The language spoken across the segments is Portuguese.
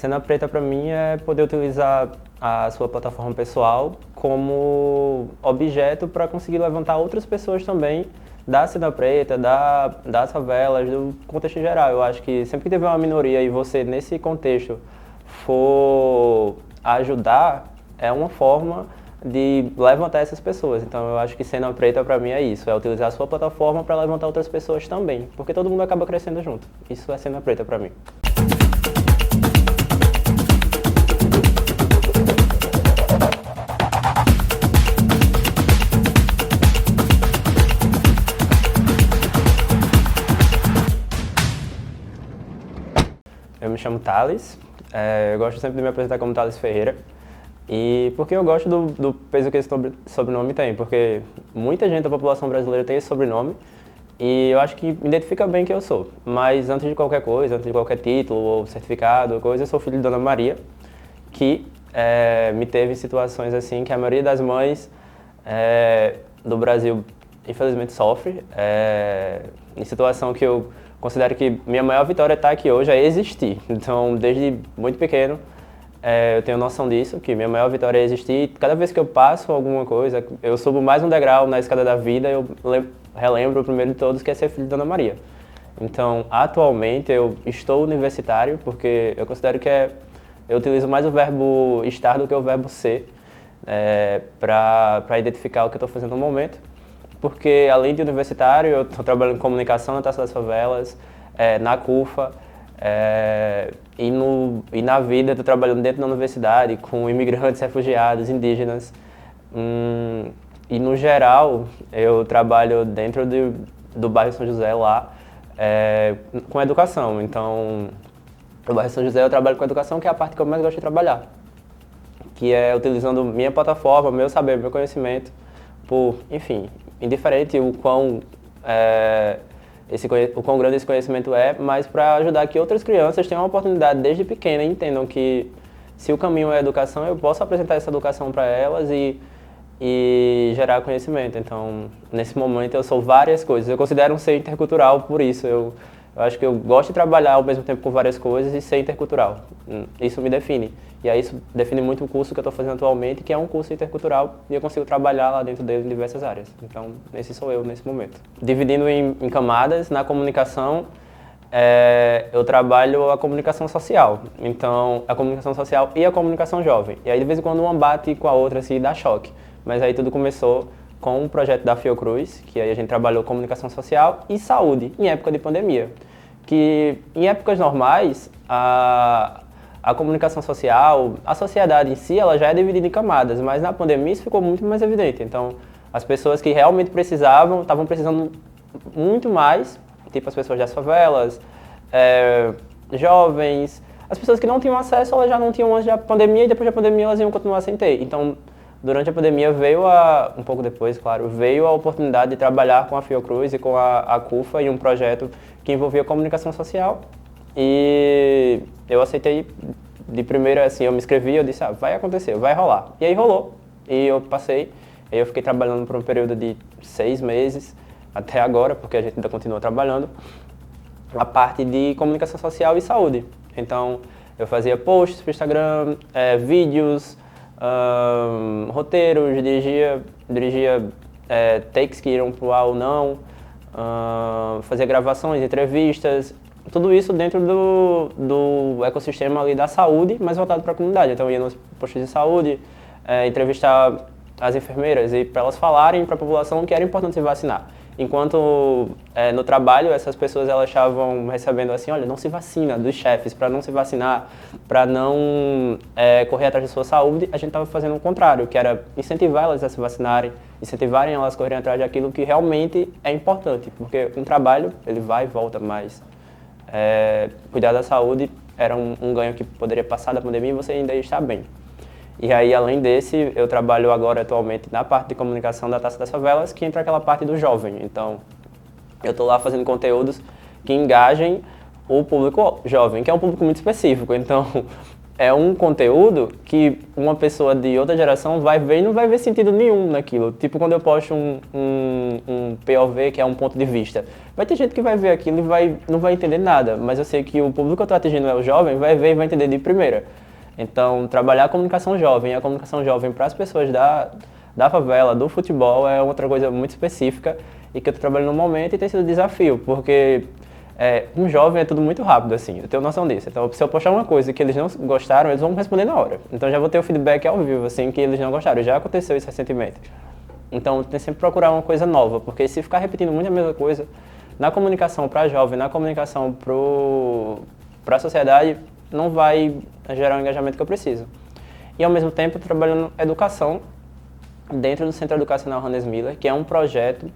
Cena Preta para mim é poder utilizar a sua plataforma pessoal como objeto para conseguir levantar outras pessoas também da Cena Preta, das favelas, do contexto em geral. Eu acho que sempre que tiver uma minoria e você nesse contexto for ajudar, é uma forma de levantar essas pessoas. Então eu acho que Cena Preta para mim é isso, é utilizar a sua plataforma para levantar outras pessoas também, porque todo mundo acaba crescendo junto. Isso é Cena Preta para mim. Eu me chamo Thales, eu gosto sempre de me apresentar como Thales Ferreira. E porque eu gosto do peso que esse sobrenome tem, porque muita gente da população brasileira tem esse sobrenome e eu acho que identifica bem quem eu sou. Mas antes de qualquer coisa, antes de qualquer título ou certificado ou coisa, eu sou filho de Dona Maria, que me teve em situações assim que a maioria das mães do Brasil infelizmente sofre, em situação que eu considero que minha maior vitória estar aqui hoje é existir. Então, desde muito pequeno, eu tenho noção disso, que minha maior vitória é existir. Cada vez que eu passo alguma coisa, eu subo mais um degrau na escada da vida, eu relembro o primeiro de todos, que é ser filho de Dona Maria. Então, atualmente, eu estou universitário, porque eu considero que eu utilizo mais o verbo estar do que o verbo ser, para identificar o que eu estou fazendo no momento. Porque, além de universitário, eu estou trabalhando em comunicação na Taça das Favelas, na CUFA, e na vida estou trabalhando dentro da universidade com imigrantes, refugiados, indígenas. E no geral, eu trabalho dentro do bairro São José lá, com educação. Então, no bairro São José eu trabalho com educação, que é a parte que eu mais gosto de trabalhar. Que é utilizando minha plataforma, meu saber, meu conhecimento, enfim, indiferente o quão grande esse conhecimento é, mas para ajudar que outras crianças tenham uma oportunidade desde pequena e entendam que se o caminho é a educação, eu posso apresentar essa educação para elas e gerar conhecimento. Então, nesse momento eu sou várias coisas. Eu considero um ser intercultural por isso. Eu acho que eu gosto de trabalhar ao mesmo tempo com várias coisas e ser intercultural. Isso me define. E aí isso define muito o curso que eu estou fazendo atualmente, que é um curso intercultural, e eu consigo trabalhar lá dentro dele em diversas áreas. Então, esse sou eu nesse momento. Dividindo em camadas, na comunicação, eu trabalho a comunicação social. Então, a comunicação social e a comunicação jovem. E aí, de vez em quando, uma bate com a outra, assim, dá choque. Mas aí tudo começou com um projeto da Fiocruz, que aí a gente trabalhou comunicação social e saúde, em época de pandemia. Que, em épocas normais, a comunicação social, a sociedade em si, ela já é dividida em camadas, mas na pandemia isso ficou muito mais evidente. Então, as pessoas que realmente precisavam, estavam precisando muito mais, tipo as pessoas das favelas, jovens, as pessoas que não tinham acesso, elas já não tinham antes da pandemia e depois da pandemia elas iam continuar sem ter. Então, durante a pandemia um pouco depois, claro, veio a oportunidade de trabalhar com a Fiocruz e com a CUFA em um projeto que envolvia comunicação social. E eu aceitei de primeira, assim, eu me inscrevi, eu disse, vai acontecer, vai rolar. E aí rolou, e eu passei, e eu fiquei trabalhando por um período de 6 meses, até agora, porque a gente ainda continua trabalhando, a parte de comunicação social e saúde. Então, eu fazia posts para o Instagram, vídeos, roteiros, dirigia takes que iam pro ar ou não, fazia gravações, entrevistas, tudo isso dentro do ecossistema ali da saúde, mas voltado para a comunidade. Então eu ia nos postos de saúde, entrevistar as enfermeiras e para elas falarem para a população que era importante se vacinar. Enquanto no trabalho essas pessoas elas estavam recebendo assim, olha, não se vacina, dos chefes, para não se vacinar, para não correr atrás da sua saúde, a gente estava fazendo o contrário, que era incentivar elas a se vacinarem, incentivarem elas a correrem atrás daquilo que realmente é importante, porque um trabalho, ele vai e volta, mas cuidar da saúde era um ganho que poderia passar da pandemia e você ainda ia estar bem. E aí, além desse, eu trabalho agora atualmente na parte de comunicação da Taça das Favelas, que entra aquela parte do jovem. Então, eu estou lá fazendo conteúdos que engajem o público jovem, que é um público muito específico. Então, é um conteúdo que uma pessoa de outra geração vai ver e não vai ver sentido nenhum naquilo. Tipo quando eu posto um POV, que é um ponto de vista. Vai ter gente que vai ver aquilo e não vai entender nada, mas eu sei que o público que eu estou atingindo é o jovem, vai ver e vai entender de primeira. Então, trabalhar a comunicação jovem para as pessoas da favela, do futebol, é outra coisa muito específica e que eu estou trabalhando no momento e tem sido um desafio, porque um jovem é tudo muito rápido, assim, eu tenho noção disso. Então, se eu postar uma coisa que eles não gostaram, eles vão responder na hora. Então, já vou ter o feedback ao vivo, assim, que eles não gostaram. Já aconteceu isso recentemente. Então, tem sempre que procurar uma coisa nova, porque se ficar repetindo muito a mesma coisa, na comunicação para jovem, na comunicação para a sociedade, não vai gerar o engajamento que eu preciso. E, ao mesmo tempo, trabalhando educação dentro do Centro Educacional Hannes Miller, que é um projeto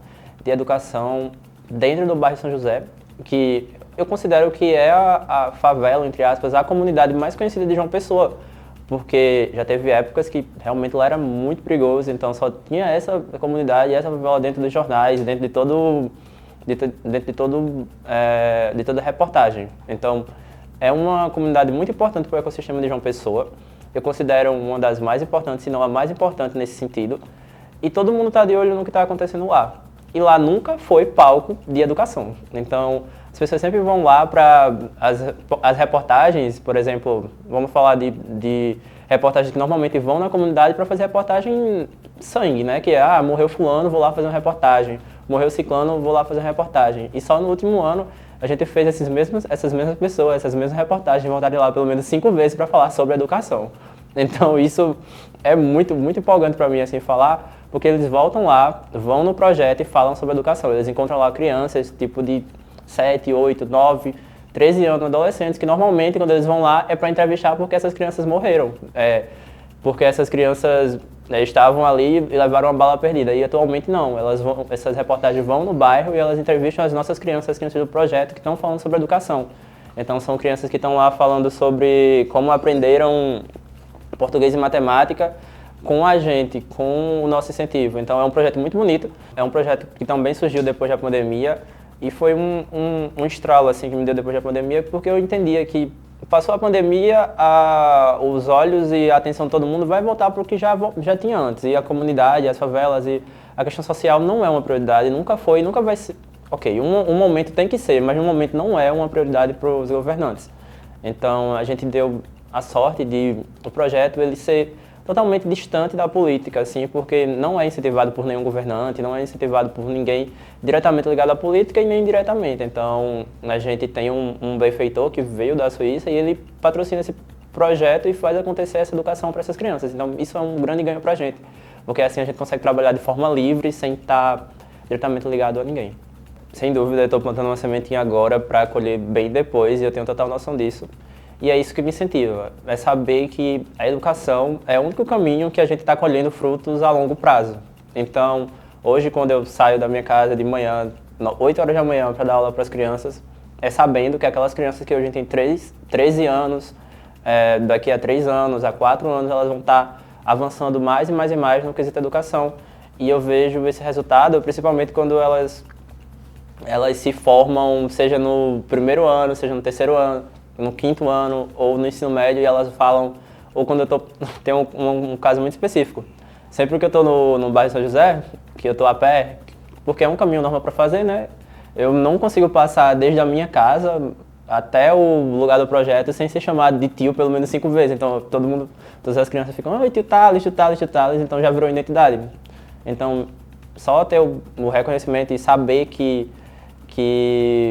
de educação dentro do bairro São José, que eu considero que é a favela, entre aspas, a comunidade mais conhecida de João Pessoa, porque já teve épocas que realmente lá era muito perigoso, então só tinha essa comunidade e essa favela dentro dos jornais, dentro de toda reportagem. Então, é uma comunidade muito importante para o ecossistema de João Pessoa. Eu considero uma das mais importantes, se não a mais importante nesse sentido. E todo mundo está de olho no que está acontecendo lá. E lá nunca foi palco de educação. Então, as pessoas sempre vão lá para as reportagens, por exemplo, vamos falar de reportagens que normalmente vão na comunidade para fazer reportagem sangue, né? Que é, morreu fulano, vou lá fazer uma reportagem. Morreu ciclano, vou lá fazer uma reportagem. E só no último ano a gente fez essas mesmas pessoas, essas mesmas reportagens voltarem lá pelo menos 5 vezes para falar sobre educação. Então isso é muito, muito empolgante para mim assim falar, porque eles voltam lá, vão no projeto e falam sobre educação. Eles encontram lá crianças tipo de 7, 8, 9, 13 anos, adolescentes, que normalmente quando eles vão lá é para entrevistar porque essas crianças morreram. Porque essas crianças estavam ali e levaram uma bala perdida. E atualmente não, essas reportagens vão no bairro e elas entrevistam as nossas crianças do projeto que estão falando sobre educação. Então são crianças que estão lá falando sobre como aprenderam português e matemática com a gente, com o nosso incentivo. Então é um projeto muito bonito, é um projeto que também surgiu depois da pandemia e foi um estralo assim, que me deu depois da pandemia, porque eu entendia que passou a pandemia, os olhos e a atenção de todo mundo vai voltar para o que já tinha antes. E a comunidade, as favelas e a questão social não é uma prioridade, nunca foi e nunca vai ser. Ok, um momento tem que ser, mas um momento não é uma prioridade para os governantes. Então a gente deu a sorte de o projeto ele ser totalmente distante da política, assim, porque não é incentivado por nenhum governante, não é incentivado por ninguém diretamente ligado à política e nem indiretamente. Então, a gente tem um benfeitor que veio da Suíça e ele patrocina esse projeto e faz acontecer essa educação para essas crianças. Então, isso é um grande ganho para a gente, porque assim a gente consegue trabalhar de forma livre, sem estar diretamente ligado a ninguém. Sem dúvida, eu estou plantando uma sementinha agora para colher bem depois e eu tenho total noção disso. E é isso que me incentiva, é saber que a educação é o único caminho que a gente está colhendo frutos a longo prazo. Então, hoje quando eu saio da minha casa de manhã, 8 horas da manhã para dar aula para as crianças, é sabendo que aquelas crianças que hoje têm 13 anos, daqui a 3 anos, a 4 anos, elas vão estar avançando mais e mais e mais no quesito educação. E eu vejo esse resultado principalmente quando elas se formam, seja no primeiro ano, seja no terceiro ano, no 5º ano ou no ensino médio e elas falam, ou quando eu tem um caso muito específico. Sempre que eu estou no bairro São José, que eu estou a pé, porque é um caminho normal para fazer, né? Eu não consigo passar desde a minha casa até o lugar do projeto sem ser chamado de tio pelo menos 5 vezes. Então todas as crianças ficam, oi tio Thales, tio Thales, tio Thales, então já virou identidade. Então só ter o reconhecimento e saber que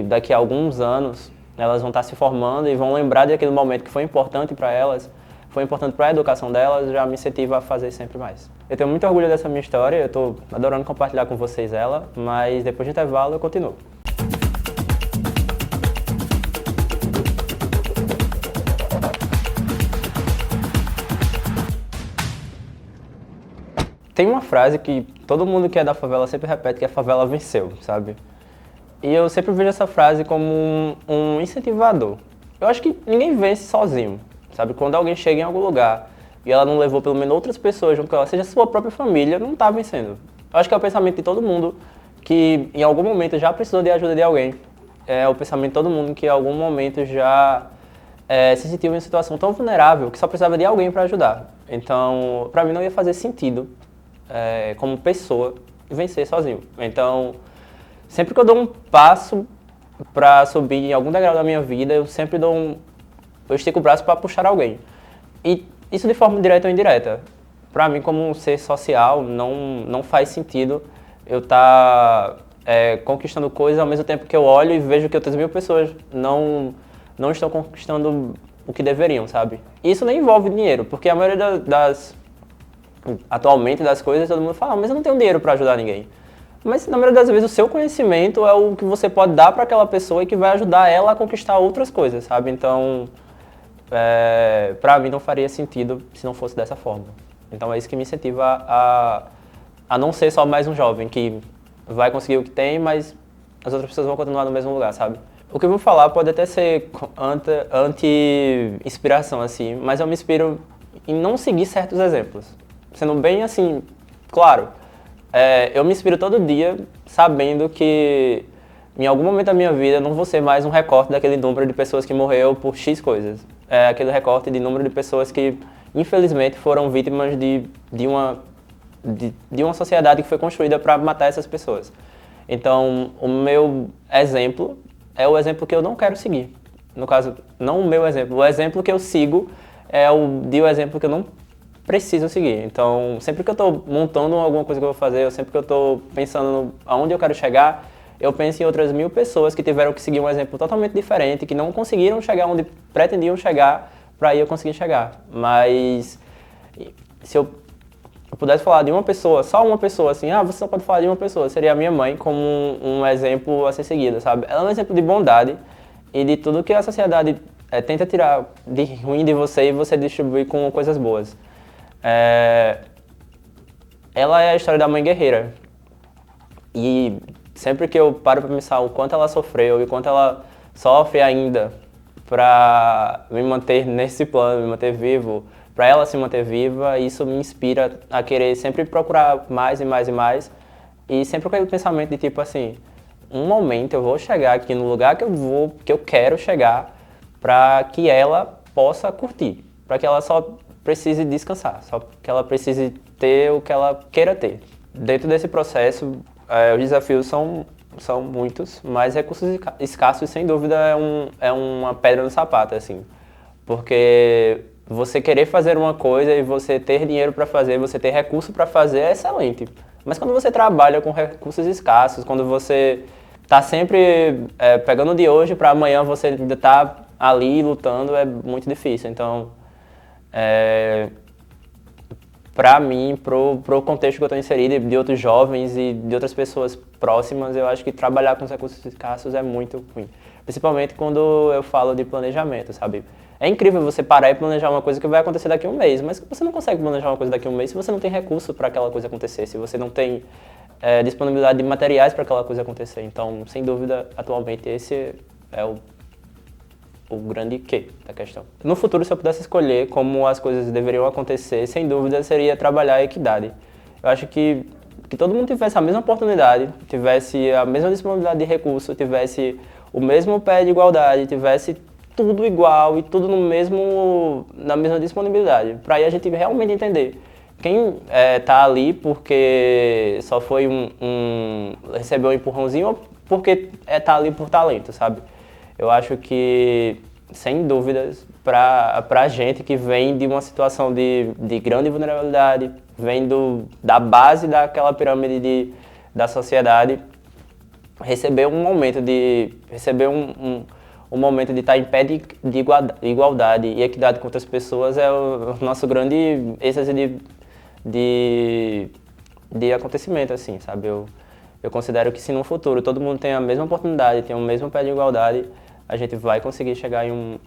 daqui a alguns anos elas vão estar se formando e vão lembrar daquele momento que foi importante para elas, foi importante para a educação delas, já me incentiva a fazer sempre mais. Eu tenho muito orgulho dessa minha história, eu estou adorando compartilhar com vocês ela, mas depois do intervalo eu continuo. Tem uma frase que todo mundo que é da favela sempre repete, que a favela venceu, sabe? E eu sempre vejo essa frase como um incentivador. Eu acho que ninguém vence sozinho, sabe? Quando alguém chega em algum lugar e ela não levou pelo menos outras pessoas junto com ela, seja sua própria família, não está vencendo. Eu acho que é o pensamento de todo mundo que em algum momento já precisou de ajuda de alguém. É o pensamento de todo mundo que em algum momento já se sentiu em uma situação tão vulnerável que só precisava de alguém para ajudar. Então, para mim não ia fazer sentido, como pessoa, vencer sozinho. Então, sempre que eu dou um passo para subir em algum degrau da minha vida, eu sempre eu estico o braço para puxar alguém. E isso de forma direta ou indireta. Para mim, como um ser social, não faz sentido eu estar conquistando coisas ao mesmo tempo que eu olho e vejo que outras 1000 pessoas não estão conquistando o que deveriam, sabe? Isso nem envolve dinheiro, porque a maioria atualmente das coisas, todo mundo fala, mas eu não tenho dinheiro para ajudar ninguém. Mas na maioria das vezes o seu conhecimento é o que você pode dar para aquela pessoa e que vai ajudar ela a conquistar outras coisas, sabe? Então, para mim não faria sentido se não fosse dessa forma. Então é isso que me incentiva a não ser só mais um jovem que vai conseguir o que tem, mas as outras pessoas vão continuar no mesmo lugar, sabe? O que eu vou falar pode até ser anti-inspiração, assim, mas eu me inspiro em não seguir certos exemplos. Sendo bem, assim, claro, eu me inspiro todo dia sabendo que em algum momento da minha vida eu não vou ser mais um recorte daquele número de pessoas que morreu por X coisas. É aquele recorte de número de pessoas que, infelizmente, foram vítimas de uma sociedade que foi construída para matar essas pessoas. Então, o meu exemplo é o exemplo que eu não quero seguir. No caso, não o meu exemplo. O exemplo que eu sigo é o exemplo que eu não preciso seguir. Então, sempre que eu estou montando alguma coisa que eu vou fazer, ou sempre que eu estou pensando aonde eu quero chegar, eu penso em outras 1000 pessoas que tiveram que seguir um exemplo totalmente diferente, que não conseguiram chegar onde pretendiam chegar, para aí eu conseguir chegar. Mas, se eu pudesse falar de uma pessoa, só uma pessoa, assim, você só pode falar de uma pessoa, seria a minha mãe como um exemplo a ser seguido, sabe? Ela é um exemplo de bondade e de tudo que a sociedade tenta tirar de ruim de você e você distribuir com coisas boas. Ela é a história da mãe guerreira. E sempre que eu paro para pensar o quanto ela sofreu e o quanto ela sofre ainda para me manter nesse plano, me manter vivo, para ela se manter viva, isso me inspira a querer sempre procurar mais e mais e mais. E sempre com aquele pensamento de tipo assim, um momento eu vou chegar aqui no lugar que eu quero chegar, para que ela possa curtir, para que ela só precise descansar, só que ela precise ter o que ela queira ter. Dentro desse processo, os desafios são muitos, mas recursos escassos, sem dúvida, é uma pedra no sapato, assim. Porque você querer fazer uma coisa e você ter dinheiro para fazer, você ter recurso para fazer é excelente. Mas quando você trabalha com recursos escassos, quando você está sempre pegando de hoje para amanhã você ainda tá ali lutando, é muito difícil. Então, para mim, pro contexto que eu estou inserido, de outros jovens e de outras pessoas próximas, eu acho que trabalhar com os recursos escassos é muito ruim. Principalmente quando eu falo de planejamento, sabe? É incrível você parar e planejar uma coisa que vai acontecer daqui a um mês, mas você não consegue planejar uma coisa daqui a um mês se você não tem recurso para aquela coisa acontecer, se você não tem disponibilidade de materiais para aquela coisa acontecer. Então, sem dúvida, atualmente esse é o grande quê da questão. No futuro, se eu pudesse escolher como as coisas deveriam acontecer, sem dúvida seria trabalhar a equidade. Eu acho que todo mundo tivesse a mesma oportunidade, tivesse a mesma disponibilidade de recursos, tivesse o mesmo pé de igualdade, tivesse tudo igual e tudo na mesma disponibilidade. Para aí a gente realmente entender quem tá ali porque só foi recebeu um empurrãozinho ou porque tá ali por talento, sabe? Eu acho que, sem dúvidas, para a gente que vem de uma situação de grande vulnerabilidade, vem da base daquela pirâmide da sociedade, receber um momento de estar em pé de igualdade e equidade com outras pessoas é o nosso grande êxtase de acontecimento, assim, sabe? Eu considero que se no futuro todo mundo tem a mesma oportunidade, tem o mesmo pé de igualdade, a gente vai conseguir chegar em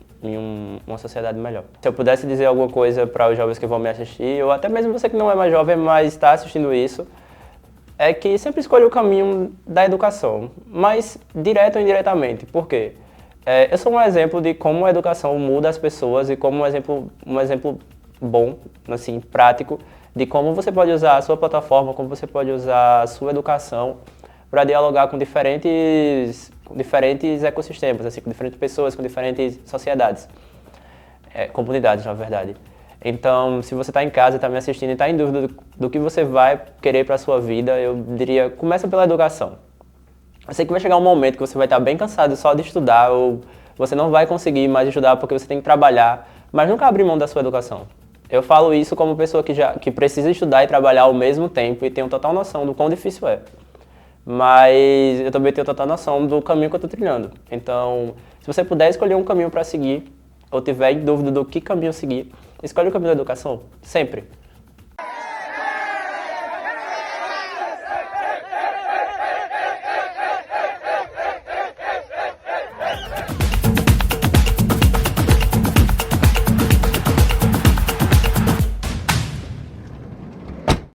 uma sociedade melhor. Se eu pudesse dizer alguma coisa para os jovens que vão me assistir, ou até mesmo você que não é mais jovem, mas está assistindo isso, é que sempre escolha o caminho da educação, mas direto ou indiretamente. Por quê? Eu sou um exemplo de como a educação muda as pessoas e como um exemplo bom, assim, prático, de como você pode usar a sua plataforma, como você pode usar a sua educação para dialogar com diferentes ecossistemas, assim, com diferentes pessoas, com diferentes sociedades. comunidades, na verdade. Então, se você está em casa, está me assistindo e está em dúvida do que você vai querer para a sua vida, eu diria, começa pela educação. Eu sei que vai chegar um momento que você vai estar bem cansado só de estudar, ou você não vai conseguir mais estudar porque você tem que trabalhar, mas nunca abre mão da sua educação. Eu falo isso como pessoa que precisa estudar e trabalhar ao mesmo tempo e tenho total noção do quão difícil é. Mas eu também tenho total noção do caminho que eu estou trilhando. Então, se você puder escolher um caminho para seguir, ou tiver em dúvida do que caminho seguir, escolhe o caminho da educação, sempre.